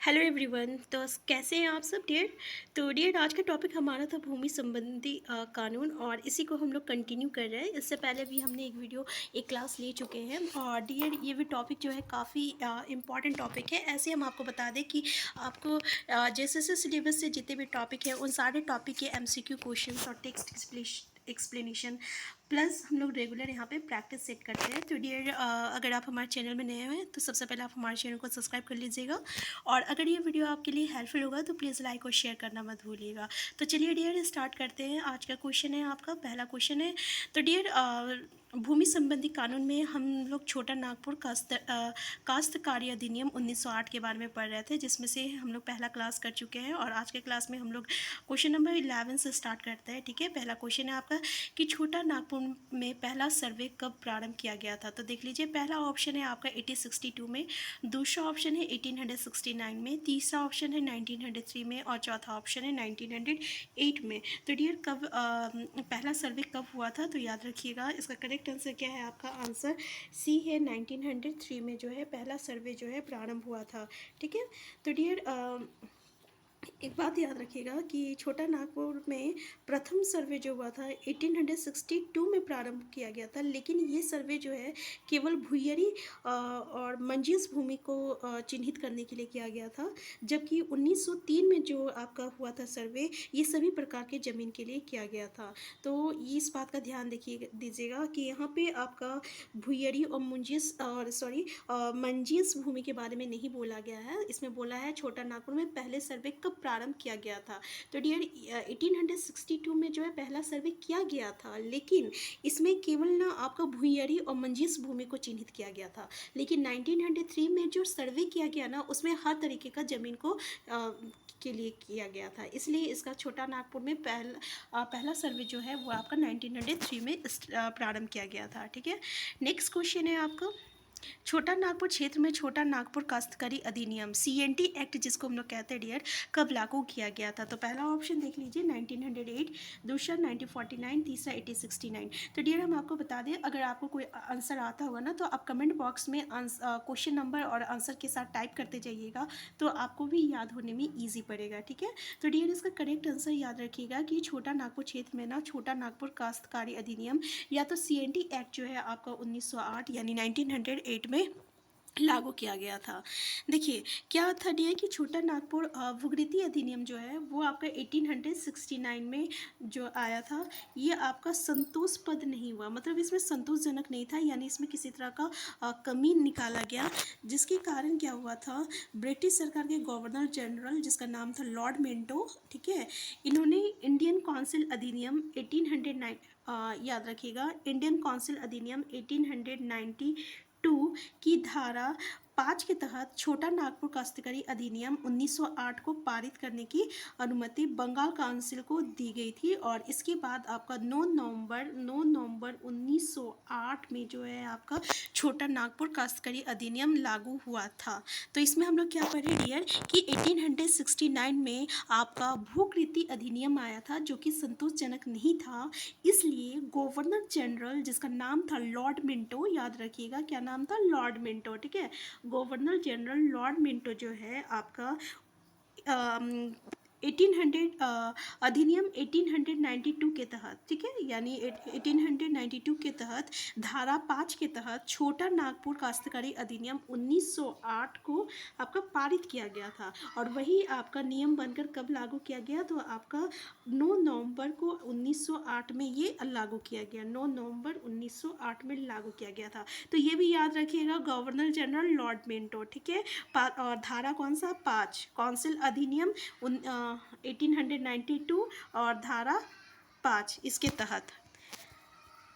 Hello everyone. तो कैसे हैं आप सब डियर। तो डियर आज का टॉपिक हमारा था भूमि संबंधी कानून, और इसी को हम लोग कंटिन्यू कर रहे हैं। इससे पहले भी हमने एक क्लास ले चुके हैं। और डियर ये भी टॉपिक जो है काफ़ी इम्पॉर्टेंट टॉपिक है। ऐसे हम आपको बता दें कि आपको जैसे सिलेबस से जितने भी टॉपिक हैं उन सारे टॉपिक के MCQ क्वेश्चन और टेक्स्ट एक्सप्लेनेशन प्लस हम लोग रेगुलर यहाँ पे प्रैक्टिस सेट करते हैं। तो डियर अगर आप हमारे चैनल में नए हैं तो सबसे पहले आप हमारे चैनल को सब्सक्राइब कर लीजिएगा, और अगर ये वीडियो आपके लिए हेल्पफुल होगा तो प्लीज़ लाइक और शेयर करना मत भूलिएगा। तो चलिए डियर स्टार्ट करते हैं। आज का क्वेश्चन है, आपका पहला क्वेश्चन है। तो डियर भूमि संबंधी कानून में हम लोग छोटा नागपुर काश्तकारी अधिनियम 1908 के बारे में पढ़ रहे थे, जिसमें से हम लोग पहला क्लास कर चुके हैं। और आज के क्लास में हम लोग क्वेश्चन नंबर 11 से स्टार्ट करते हैं। ठीक है, पहला क्वेश्चन है आपका कि छोटा नागपुर में पहला सर्वे कब प्रारंभ किया गया था। तो देख लीजिए, पहला ऑप्शन है आपका 1862 में, दूसरा ऑप्शन है 1869 में, तीसरा ऑप्शन है 1903 में, और चौथा ऑप्शन है 1908 में। तो डियर कब पहला सर्वे कब हुआ था, तो याद रखिएगा इसका करेक्ट आंसर क्या है। आपका आंसर सी है, 1903 में जो है पहला सर्वे जो है प्रारंभ हुआ था। ठीक है। तो डियर एक बात याद रखिएगा कि छोटा नागपुर में प्रथम सर्वे जो हुआ था 1862 में प्रारंभ किया गया था, लेकिन ये सर्वे जो है केवल भूयरी और मंजिस भूमि को चिन्हित करने के लिए किया गया था, जबकि 1903 में जो आपका हुआ था सर्वे, ये सभी प्रकार के ज़मीन के लिए किया गया था। तो इस बात का ध्यान दीजिएगा कि यहाँ पे आपका भूयरी और मंजिस भूमि के बारे में नहीं बोला गया है। इसमें बोला है छोटा नागपुर में पहले सर्वे कब प्रारंभ किया गया था। तो डियर 1862 में जो है पहला सर्वे किया गया था, लेकिन इसमें केवल ना आपका भूयरी और मंजिस भूमि को चिन्हित किया गया था। लेकिन 1903 में जो सर्वे किया गया ना, उसमें हर तरीके का ज़मीन को के लिए किया गया था। इसलिए इसका छोटा नागपुर में पहला सर्वे जो है वो आपका 1903 में प्रारंभ किया गया था। ठीक है। नेक्स्ट क्वेश्चन है आपका, छोटा नागपुर क्षेत्र में छोटा नागपुर काश्तकारी अधिनियम CNT एक्ट, जिसको हम लोग कहते हैं डियर, कब लागू किया गया था। तो पहला ऑप्शन देख लीजिए 1908, दूसरा 1949, तीसरा 1869। तो डियर हम आपको बता दें, अगर आपको कोई आंसर आता होगा ना तो आप कमेंट बॉक्स में क्वेश्चन नंबर और आंसर के साथ टाइप करते जाइएगा, तो आपको भी याद होने में ईजी पड़ेगा। ठीक है। तो डियर इसका करेक्ट आंसर याद रखिएगा कि छोटा नागपुर क्षेत्र में ना छोटा नागपुर काश्तकारी अधिनियम या तो CNT एक्ट जो है आपका 1908 यानी 1908 में लागू किया गया था। देखिए क्या था डियर कि छोटा नागपुर भूगृति अधिनियम जो है वो आपका 1869 में जो आया था, ये आपका संतोषपद नहीं हुआ, मतलब इसमें संतोषजनक नहीं था, यानी इसमें किसी तरह का कमी निकाला गया, जिसके कारण क्या हुआ था, ब्रिटिश सरकार के गवर्नर जनरल जिसका नाम था लॉर्ड मिंटो, ठीक है, इन्होंने इंडियन काउंसिल अधिनियम 1809 याद रखिएगा, इंडियन काउंसिल अधिनियम 1892 की धारा 5 के तहत छोटा नागपुर काश्तकारी अधिनियम 1908 को पारित करने की अनुमति बंगाल काउंसिल को दी गई थी। और इसके बाद आपका 9 नवंबर 1908 में जो है आपका छोटा नागपुर काश्तकारी अधिनियम लागू हुआ था। तो इसमें हम लोग क्या पढ़े डियर कि 1869 में आपका भूकृति अधिनियम आया था, जो कि संतोषजनक नहीं था, इसलिए गवर्नर जनरल जिसका नाम था लॉर्ड मिंटो, याद रखिएगा क्या नाम था, लॉर्ड मिंटो, ठीक है, गवर्नर जनरल लॉर्ड मिंटो जो है आपका 1800 अधिनियम 1892 के तहत, ठीक है, यानी 1892 के तहत धारा 5 के तहत छोटा नागपुर काश्तकारी अधिनियम 1908 को आपका पारित किया गया था। और वही आपका नियम बनकर कब लागू किया गया, तो आपका 9 नवंबर को 1908 में ये लागू किया गया, 9 नवंबर 1908 में लागू किया गया था। तो ये भी याद रखिएगा, गवर्नर जनरल लॉर्ड मिंटो, ठीक है, और धारा कौन सा, 5, काउंसिल अधिनियम 1892 और धारा 5 इसके तहत।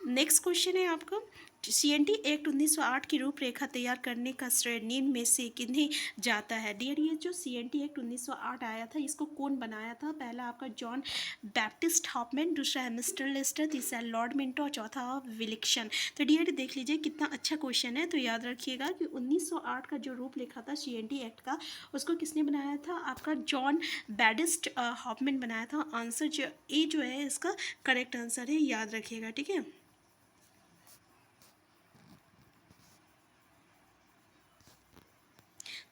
नेक्स्ट क्वेश्चन है आपका, CNT एक्ट 1908 की रूपरेखा तैयार करने का श्रेय निम्न में से किन्हें जाता है। डियर ये जो CNT एक्ट 1908 आया था, इसको कौन बनाया था, पहला आपका जॉन बैप्टिस्ट हॉफमैन, दूसरा है मिस्टर लेस्टर, तीसरा लॉर्ड मिंटो और चौथा विलिक्सन। तो डियर देख लीजिए कितना अच्छा क्वेश्चन है। तो याद रखिएगा कि 1908 का जो रूपरेखा था CNT एक्ट का, उसको किसने बनाया था, आपका जॉन बैप्टिस्ट हॉफमैन बनाया था। आंसर जो ए जो है इसका करेक्ट आंसर है, याद रखिएगा। ठीक है।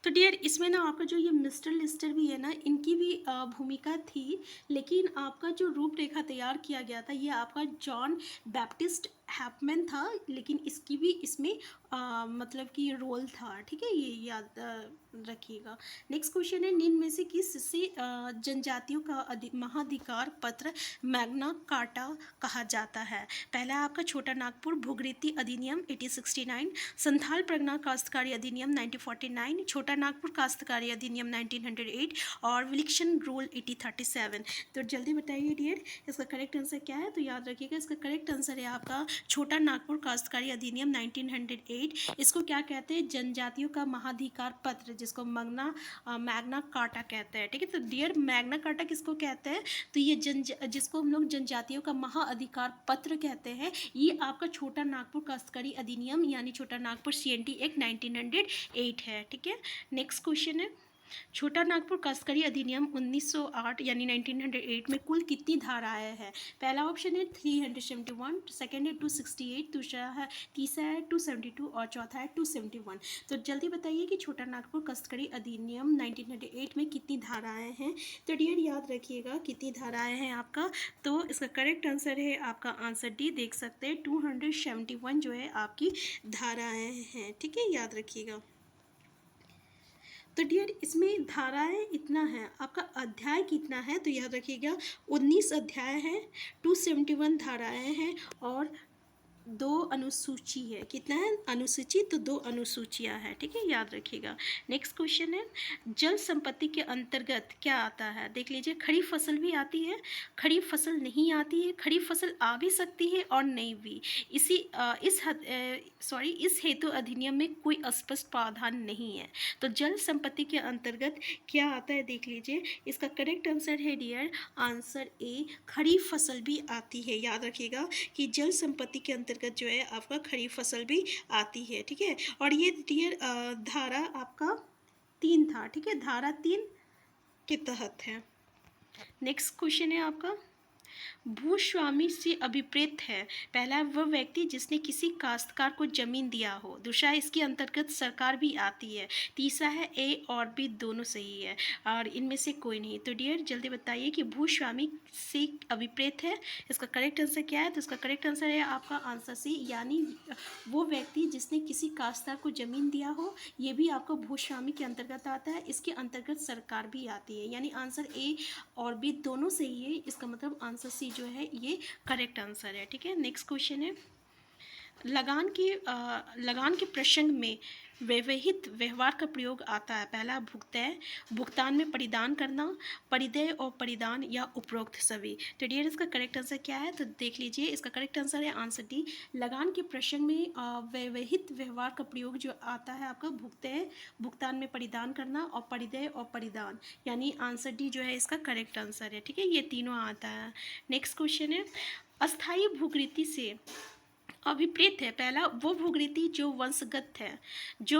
तो डियर इसमें ना आपका जो ये मिस्टर लिस्टर भी है ना, इनकी भी भूमिका थी, लेकिन आपका जो रूपरेखा तैयार किया गया था ये आपका जॉन बैप्टिस्ट हैपमैन था, लेकिन इसकी भी इसमें मतलब कि रोल था। ठीक है, ये याद रखिएगा। नेक्स्ट क्वेश्चन है, निम्न में से किससे जनजातियों का महाधिकार पत्र मैग्ना कार्टा कहा जाता है? पहला आपका छोटा नागपुर भूगृति अधिनियम 1869, संथाल प्रगना काश्तकारी अधिनियम 1949, छोटा नागपुर काश्तकारी अधिनियम 1908 और विलिक्शन रूल 1837। तो जल्दी बताइए डियर, इसका करेक्ट आंसर क्या है? तो याद रखिएगा, इसका करेक्ट आंसर है आपका छोटा नागपुर काश्तकारी अधिनियम 1908। इसको क्या कहते हैं? जनजातियों का महाधिकार पत्र, जिसको मैग्ना कार्टा कहते हैं। ठीक है, तो डियर मैग्ना कार्टा किसको कहते हैं? तो ये जिसको हम लोग जनजातियों का महाअधिकार पत्र कहते हैं, ये आपका छोटा नागपुर काश्तकारी अधिनियम यानी छोटा नागपुर CNT एक्ट 1908 है। ठीक है, नेक्स्ट क्वेश्चन है, छोटा नागपुर काश्तकारी अधिनियम 1908 यानी 1908 में कुल कितनी धाराएं हैं? पहला ऑप्शन है 371, सेकेंड है 268, तीसरा है 272 और चौथा है 271। तो जल्दी बताइए कि छोटा नागपुर काश्तकारी अधिनियम 1908 में कितनी धाराएं हैं? तो डियर याद रखिएगा कितनी धाराएं हैं आपका, तो इसका करेक्ट आंसर है आपका आंसर डी, देख सकते हैं 271 जो है आपकी धाराएं हैं। ठीक है, याद रखिएगा। तो डियर इसमें धाराएं इतना है, आपका अध्याय कितना है? तो याद रखिएगा 19 अध्याय हैं, 271 धाराएं हैं और 2 अनुसूची है। कितना है अनुसूची? तो 2 अनुसूचियां हैं। ठीक है, याद रखिएगा। नेक्स्ट क्वेश्चन है, जल संपत्ति के अंतर्गत क्या आता है? देख लीजिए, खरीफ फसल भी आती है, खरीफ फसल नहीं आती है, खरीफ फसल आ भी सकती है और नहीं भी। इस हेतु अधिनियम में कोई स्पष्ट प्रावधान नहीं है। तो जल संपत्ति के अंतर्गत क्या आता है? देख लीजिए, इसका करेक्ट आंसर है डियर आंसर ए, खरीफ फसल भी आती है। याद रखिएगा कि जल संपत्ति के अंतर्गत जो है आपका खरीफ फसल भी आती है। ठीक है, और ये डियर धारा आपका 3 था। ठीक है, धारा 3 के तहत है। नेक्स्ट क्वेश्चन है आपका, भूस्वामी से अभिप्रेत है? पहला वह व्यक्ति जिसने किसी काश्तकार को जमीन दिया हो, दूसरा इसके अंतर्गत सरकार भी आती है, तीसरा है ए और बी दोनों सही है और इनमें से कोई नहीं। तो डियर जल्दी बताइए कि भूस्वामी से अभिप्रेत है, इसका करेक्ट आंसर क्या है? तो इसका करेक्ट आंसर है आपका आंसर सी, यानी वो व्यक्ति जिसने किसी काश्तकार को जमीन दिया हो, ये भी आपका भूस्वामी के अंतर्गत आता है, इसके अंतर्गत सरकार भी आती है, यानी आंसर ए और बी दोनों सही है। इसका मतलब आंसर सी जो है ये करेक्ट आंसर है। ठीक है, नेक्स्ट क्वेश्चन है, लगान के प्रसंग में व्यवहित व्यवहार का प्रयोग आता है। पहला भुगतान, भुगतान में परिधान करना, परिदेय और परिधान या उपरोक्त सभी। तो डियर इसका करेक्ट आंसर क्या है? तो देख लीजिए, इसका करेक्ट आंसर है आंसर डी, लगान के प्रसंग में व्यवहित व्यवहार का प्रयोग जो आता है आपका भुगतान, भुगतान में परिधान करना और परिदेय और परिधान, यानी आंसर डी जो है इसका करेक्ट आंसर है। ठीक है, ये तीनों आता है। नेक्स्ट क्वेश्चन है, अस्थायी भूगृति से अभिप्रेत है? पहला वो भूगृति जो वंशगत है, जो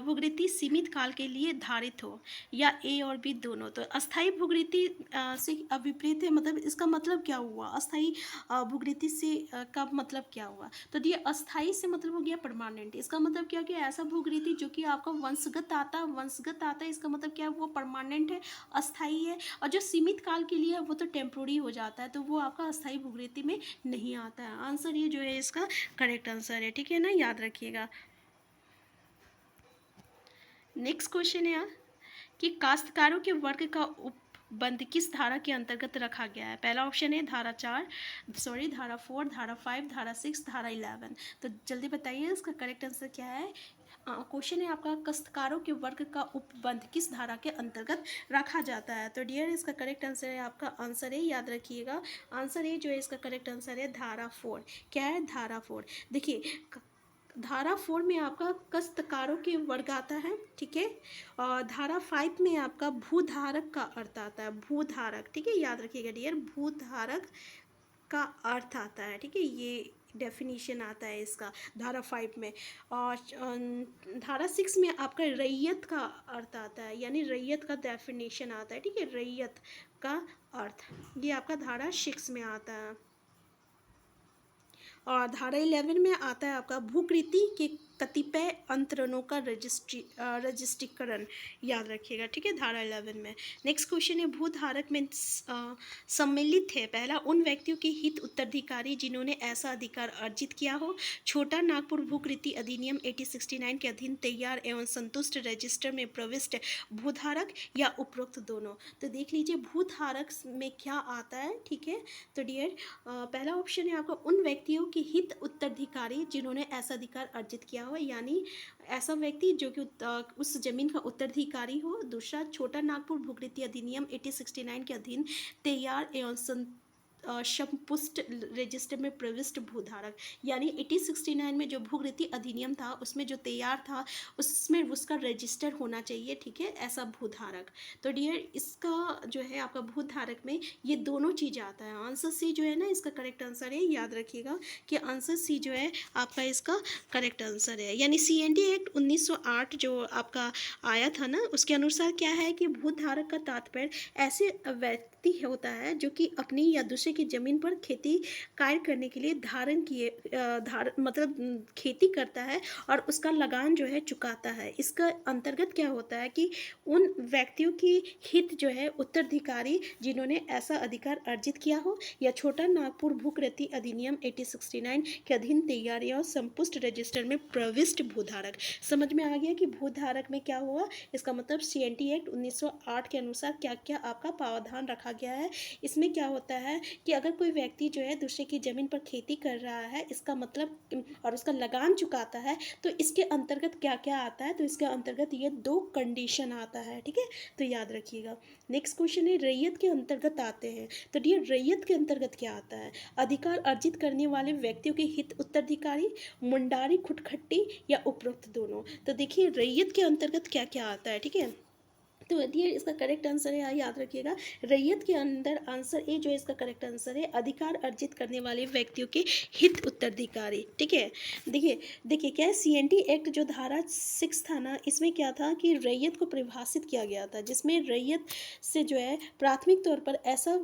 भूगृति सीमित काल के लिए धारित हो, या ए और बी दोनों। तो अस्थायी भूगृति से अभिप्रेत है, मतलब इसका मतलब क्या हुआ? अस्थायी भूगृति से का मतलब क्या हुआ? तो ये अस्थायी से मतलब हो गया परमानेंट। इसका मतलब क्या कि ऐसा भूगृति जो कि आपका वंशगत आता है, इसका मतलब क्या है? वो परमानेंट है, अस्थायी है। और जो सीमित काल के लिए है वो तो टेम्पोररी हो जाता है, तो वो आपका अस्थायी भूगृति में नहीं आता है। आंसर ये जो है इसका करेक्ट आंसर है। ठीक है ना, याद रखिएगा। नेक्स्ट क्वेश्चन है कि काश्तकारों के वर्ग का उपबंध किस धारा के अंतर्गत रखा गया है? पहला ऑप्शन है धारा 4, धारा 5, धारा 6, धारा 11। तो जल्दी बताइए इसका करेक्ट आंसर क्या है? क्वेश्चन है आपका, काश्तकारों के वर्ग का उपबंध किस धारा के अंतर्गत रखा जाता है? तो डियर इसका करेक्ट आंसर है आपका आंसर है, याद रखिएगा आंसर है जो है इसका करेक्ट आंसर है धारा 4। क्या है? धारा 4। देखिए धारा 4 में आपका काश्तकारों के वर्ग आता है। ठीक है, और धारा 5 में आपका भूधारक का अर्थ आता है, भूधारक। ठीक है, याद रखिएगा डियर, भूधारक का अर्थ आता है। ठीक है, ये डेफिनेशन आता है इसका धारा 5 में। और धारा 6 में आपका रैयत का अर्थ आता है, यानी रैयत का डेफिनेशन आता है। ठीक है, रैयत का अर्थ ये आपका धारा 6 में आता है। और धारा 11 में आता है आपका भूकृति के कतिपय अंतरणों का रजिस्ट्रीकरण, याद रखिएगा, ठीक है, धारा 11 में। नेक्स्ट क्वेश्चन है, भूधारक में सम्मिलित है, पहला, उन व्यक्तियों के हित उत्तराधिकारी जिन्होंने ऐसा अधिकार अर्जित किया हो, छोटा नागपुर भूकृति अधिनियम 1869 के अधीन तैयार एवं संतुष्ट रजिस्टर में प्रविष्ट भूधारक, या उपरोक्त दोनों। तो देख लीजिए भूधारक में क्या आता है, ठीक है। तो डियर पहला ऑप्शन है आपका, उन व्यक्तियों के हित उत्तराधिकारी जिन्होंने ऐसा अधिकार अर्जित किया हो, यानी ऐसा व्यक्ति जो कि उस जमीन का उत्तराधिकारी हो। दूसरा, छोटा नागपुर भूकृति अधिनियम 1869 के अधीन तैयार एवं संपुष्ट रजिस्टर में प्रविष्ट भूधारक, यानी 1869 में जो भूकृति अधिनियम था उसमें जो तैयार था उसमें उसका रजिस्टर होना चाहिए, ठीक है, ऐसा भूधारक। तो डियर इसका जो है आपका भूधारक में ये दोनों चीज़ आता है। आंसर सी जो है ना इसका करेक्ट आंसर है, याद रखिएगा कि आंसर सी जो है आपका इसका करेक्ट आंसर है। यानी CND एक्ट 1908 जो आपका आया था ना, उसके अनुसार क्या है कि भूधारक का तात्पर्य ऐसे व्यक्ति होता है जो कि अपनी या दूसरे की जमीन पर खेती कार्य करने के लिए मतलब खेती करता है और उसका लगान जो है चुकाता है। इसका अंतर्गत क्या होता है कि उन व्यक्तियों की हित जो है उत्तराधिकारी जिन्होंने ऐसा अधिकार अर्जित किया हो, या छोटा नागपुर भूकृति अधिनियम 1869 के अधीन तैयार या संपुष्ट रजिस्टर में प्रविष्ट भूधारक। समझ में आ गया कि भूधारक में क्या हुआ, इसका मतलब CND एक्ट 1908 के अनुसार क्या क्या आपका प्रावधान रखा गया है। इसमें क्या होता है कि अगर कोई व्यक्ति जो है दूसरे की ज़मीन पर खेती कर रहा है, इसका मतलब और उसका लगान चुकाता है, तो इसके अंतर्गत क्या क्या आता है, तो इसके अंतर्गत ये 2 कंडीशन आता है, ठीक है, तो याद रखिएगा। नेक्स्ट क्वेश्चन है, रैयत के अंतर्गत आते हैं। तो ये रैयत के अंतर्गत क्या आता है, अधिकार अर्जित करने वाले व्यक्तियों के हित उत्तराधिकारी, मुंडारी खुटखट्टी, या उपरोक्त दोनों। तो देखिए रैयत के अंतर्गत क्या क्या आता है, ठीक है। तो ये इसका करेक्ट आंसर है, याद रखिएगा, रैयत के अंदर आंसर ए जो है इसका करेक्ट आंसर है, अधिकार अर्जित करने वाले व्यक्तियों के हित उत्तराधिकारी, ठीक है। देखिए क्या है, CND एक्ट जो धारा 6 था ना, इसमें क्या था कि रैयत को परिभाषित किया गया था, जिसमें रैयत से जो है प्राथमिक तौर पर ऐसा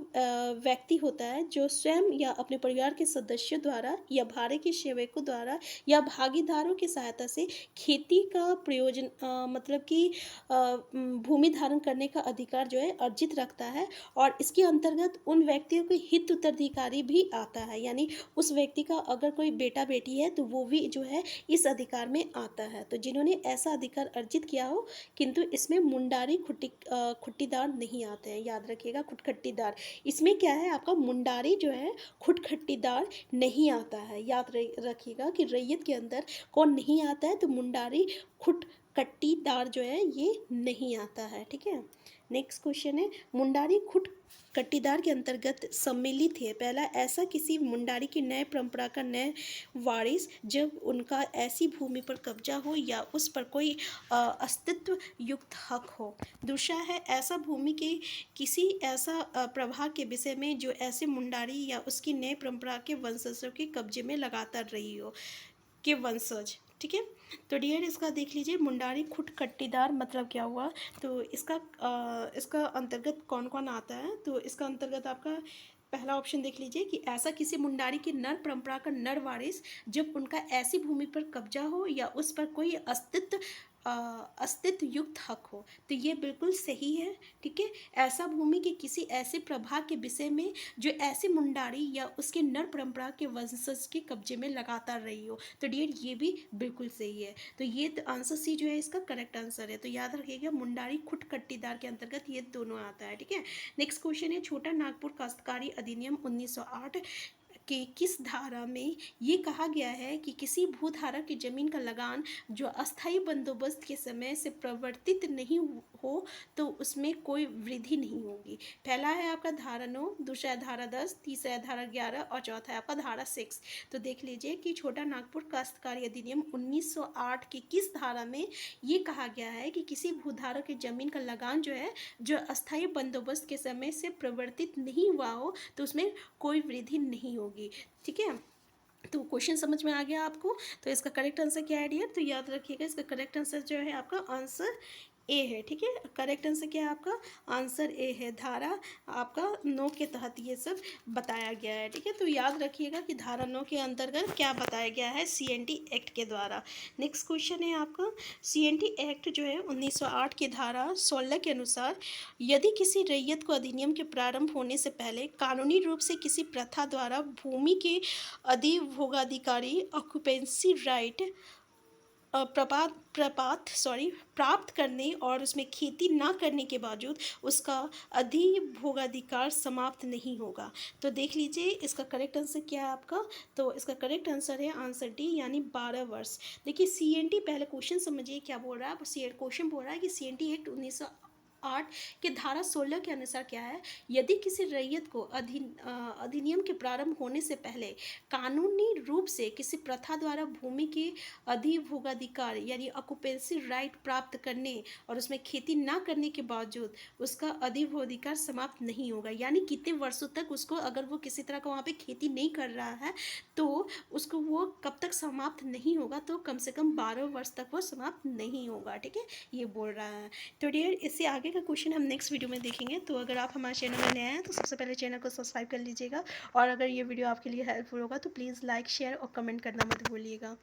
व्यक्ति होता है जो स्वयं या अपने परिवार के सदस्यों द्वारा या भाड़े के सेवकों द्वारा या भागीदारों की सहायता से खेती का प्रयोजन मतलब कि भूमि धारण करने का अधिकार जो है अर्जित रखता है, और इसके अंतर्गत उन व्यक्तियों के हित उत्तराधिकारी भी आता है, यानी उस व्यक्ति का अगर कोई बेटा बेटी है तो वो भी जो है इस अधिकार में आता है। तो जिन्होंने ऐसा अधिकार अर्जित किया हो, किंतु इसमें मुंडारी खुट्टीदार नहीं आते हैं, याद रखिएगा, खुटखट्टीदार। इसमें क्या है आपका मुंडारी जो है खुटखट्टीदार नहीं आता है, याद रखिएगा कि रैयत के अंदर कौन नहीं आता है, तो मुंडारी खुटखट्टीदार जो है ये नहीं आता है, ठीक है। नेक्स्ट क्वेश्चन है, मुंडारी खुटखट्टीदार के अंतर्गत सम्मिलित है, पहला, ऐसा किसी मुंडारी की नए परंपरा का नए वारिस जब उनका ऐसी भूमि पर कब्जा हो या उस पर कोई अस्तित्व युक्त हक हो। दूसरा है, ऐसा भूमि के किसी ऐसा प्रभाग के विषय में जो ऐसे मुंडारी या उसकी नए परंपरा के वंशजों के कब्जे में लगातार रही हो, के वंशज, ठीक है। तो डियर इसका देख लीजिए, मुंडारी खुटखट्टीदार मतलब क्या हुआ, तो इसका अंतर्गत कौन कौन आता है, तो इसका अंतर्गत आपका पहला ऑप्शन देख लीजिए कि ऐसा किसी मुंडारी की नर परंपरा का नर वारिस जब उनका ऐसी भूमि पर कब्जा हो या उस पर कोई अस्तित्व युक्त हक हो, तो ये बिल्कुल सही है, ठीक है। ऐसा भूमि के किसी ऐसे प्रभाग के विषय में जो ऐसे मुंडारी या उसके नर परंपरा के वंशज के कब्जे में लगातार रही हो, तो डियर ये भी बिल्कुल सही है। तो ये आंसर सी जो है इसका करेक्ट आंसर है। तो याद रखिएगा मुंडारी खुटखट्टीदार के अंतर्गत ये दोनों आता है, ठीक है। नेक्स्ट क्वेश्चन है, छोटा नागपुर काश्तकारी अधिनियम 1908 कि किस धारा में ये कहा गया है कि किसी भूधारक की जमीन का लगान जो अस्थायी बंदोबस्त के समय से प्रवर्तित नहीं हो तो उसमें कोई वृद्धि नहीं होगी। पहला है आपका धारा 9, दूसरा है धारा 10, तीसरा है धारा 11 और चौथा है आपका धारा 6। तो देख लीजिए कि छोटा नागपुर काश्तकारी अधिनियम 1908 की किस धारा में ये कहा गया है कि किसी भूधारक की जमीन का लगान जो है जो अस्थायी बंदोबस्त के समय से प्रवर्तित नहीं हुआ हो तो उसमें कोई वृद्धि नहीं होगी, ठीक है। तो क्वेश्चन समझ में आ गया आपको। तो इसका करेक्ट आंसर क्या है डियर, तो याद रखिएगा इसका करेक्ट आंसर जो है आपका आंसर ए है, ठीक है। करेक्ट आंसर क्या है आपका? आंसर ए है। धारा आपका 9 के तहत ये सब बताया गया है, ठीक है। तो याद रखिएगा कि धारा 9 के अंतर्गत क्या बताया गया है CNT एक्ट के द्वारा। नेक्स्ट क्वेश्चन है आपका, CNT एक्ट जो है 1908 की धारा 16 के अनुसार यदि किसी रैयत को अधिनियम के प्रारंभ होने से पहले कानूनी रूप से किसी प्रथा द्वारा भूमि के अधिभोगाधिकारी ऑक्यूपेंसी राइट प्राप्त करने और उसमें खेती ना करने के बावजूद उसका अधिभोगाधिकार समाप्त नहीं होगा। तो देख लीजिए इसका करेक्ट आंसर क्या है आपका? तो इसका करेक्ट आंसर है आंसर डी, यानी 12 वर्ष। देखिए CNT, पहले क्वेश्चन समझिए क्या बोल रहा है। क्वेश्चन बोल रहा है कि CNT एक्ट 1908 के धारा 16 के अनुसार क्या है, यदि किसी रैयत को अधिनियम के प्रारंभ होने से पहले कानूनी रूप से किसी प्रथा द्वारा भूमि के अधिभोगाधिकार यानी ऑक्यूपेंसी राइट प्राप्त करने और उसमें खेती ना करने के बावजूद उसका अधिभोगाधिकार समाप्त नहीं होगा, यानी कितने वर्षों तक उसको, अगर वो किसी तरह का वहाँ पे खेती नहीं कर रहा है तो उसको वो कब तक समाप्त नहीं होगा, तो कम से कम 12 वर्ष तक वो समाप्त नहीं होगा, ठीक है, ये बोल रहा है। तो डियर, इससे आगे का क्वेश्चन हम नेक्स्ट वीडियो में देखेंगे। तो अगर आप हमारे चैनल में नए हैं तो सबसे पहले चैनल को सब्सक्राइब कर लीजिएगा, और अगर ये वीडियो आपके लिए हेल्पफुल होगा तो प्लीज़ लाइक, शेयर और कमेंट करना मत भूलिएगा।